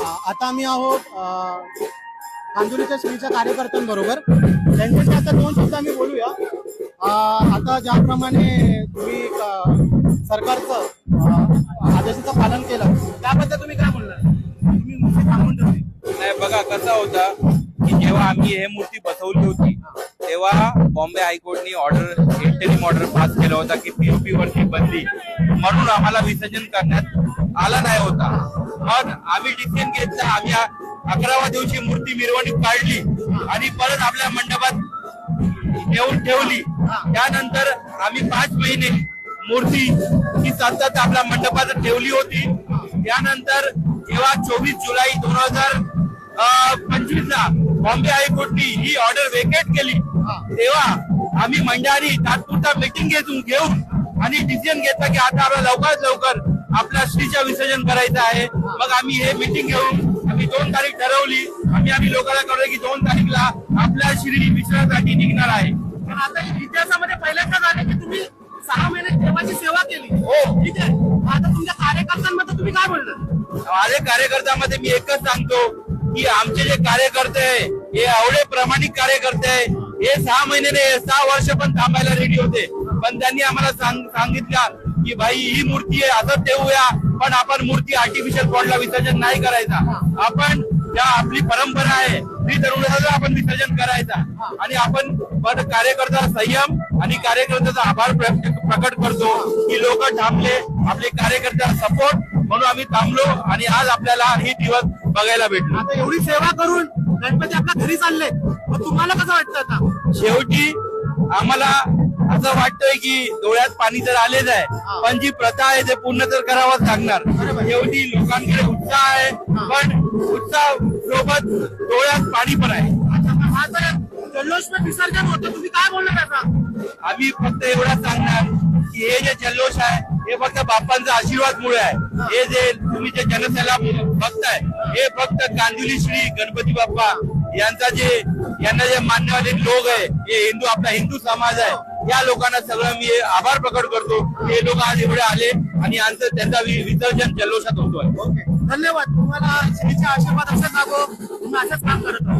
आता आम्ही आहोत कांदुलीच्या श्रीच्या कार्यकर्त्यांबरोबर. त्यांच्याशी आता दोन शब्द आम्ही बोलूया. आता ज्याप्रमाणे तुम्ही सरकारचं आदेशाचं पालन केलं त्याबद्दल तुम्ही काय बोलणार? तुम्ही मूर्ती थांबवून ठेवली. नाही बघा कसं होतं की जेव्हा आम्ही हे मूर्ती बसवली होती तेव्हा बॉम्बे हायकोर्टने इंटरिम ऑर्डर पास केला होता की पीओपी वरती बंदी, म्हणून आम्हाला विसर्जन करण्यात आला नाही होता. मग आम्ही डिसिजन घेतला, आम्ही 11व्या दिवशी मूर्ती मिरवणूक काढली आणि परत आपल्या मंडपात नेऊन ठेवली. त्यानंतर आम्ही 5 महिने मूर्ती ही सतत आपल्या मंडपात ठेवली होती. त्यानंतर जेव्हा 24 जुलै 2025 ला बॉम्बे हायकोर्टने ही ऑर्डर वेकेट केली तेव्हा आम्ही मंडळाने तात्पुरता मीटिंग घेऊन आणि डिसिजन घेतला की आता आपल्याला लवकरात लवकर आपल्या श्रीचं विसर्जन करायचं आहे. मग आम्ही हे मीटिंग घेऊन आम्ही 2 तारीख ठरवली. आम्ही लोकांना कळवलं की 2 तारीखला आपल्या श्री विसर्जनासाठी निघणार आहे. पण आता इतिहासामध्ये पहिल्यांदा झाले की तुम्ही 6 महिने देवाची सेवा केली. हो, ठीक आहे. आता तुमच्या कार्यकर्त्यांमध्ये तुम्ही काय बोलणार? माझे कार्यकर्त्यामध्ये मी एकच सांगतो की आमचे जे कार्यकर्ते आहे हे एवढे प्रामाणिक कार्यकर्ते आहे. हे 6 महिने नाही 6 वर्ष पण थांबायला रेडी होते, पण त्यांनी आम्हाला सांगितलं की भाई ही मूर्ती आहे असं ठेवूया, पण आपण मूर्ती आर्टिफिशियल पॉन्डला विसर्जन नाही करायचा. आपण ज्या आपली परंपरा आहे ती तरुणाला आपण विसर्जन करायचा. आणि आपण कार्यकर्ता संयम आणि कार्यकर्त्याचा आभार प्रकट करतो की लोक थांबले, आपले कार्यकर्त्याला सपोर्ट म्हणून आम्ही थांबलो आणि आज आपल्याला ही दिवस बघायला भेटलो. आता एवढी सेवा करून गणपती आपल्या घरी चालले, मग तुम्हाला कसं वाटतं? आता शेवटी आम्हाला असं वाटतंय की डोळ्यात पाणी तर आलेच आहे, पण जी प्रथा आहे ते पूर्ण तर करावंच लागणार. शेवटी लोकांकडे उत्साह आहे, पण उत्साह सोबत डोळ्यात पाणी पण आहे. हा तर जल्लोष में विसर्जन होतं, तुम्ही काय बोलणार त्याचा? आम्ही फक्त एवढं सांगणार की हे जे जल्लोष आहे हे फक्त बाप्पांचा आशीर्वाद मुळे आहे. हे जे तुम्ही जे जनतेला बघताय हे फक्त कांदिवली श्री गणपती बाप्पा यांना जे मान्यवाले लोक आहे, हे आपला हिंदू समाज आहे, या लोकांना सगळं मी आभार प्रकट करतो. हे लोक आज एवढे आले आणि त्यांचा विसर्जन जल्लोषात होतोय. ओके, धन्यवाद. तुम्हाला श्रीचे आशीर्वाद असेच लाभो, तुम्ही असंच काम करत राहा.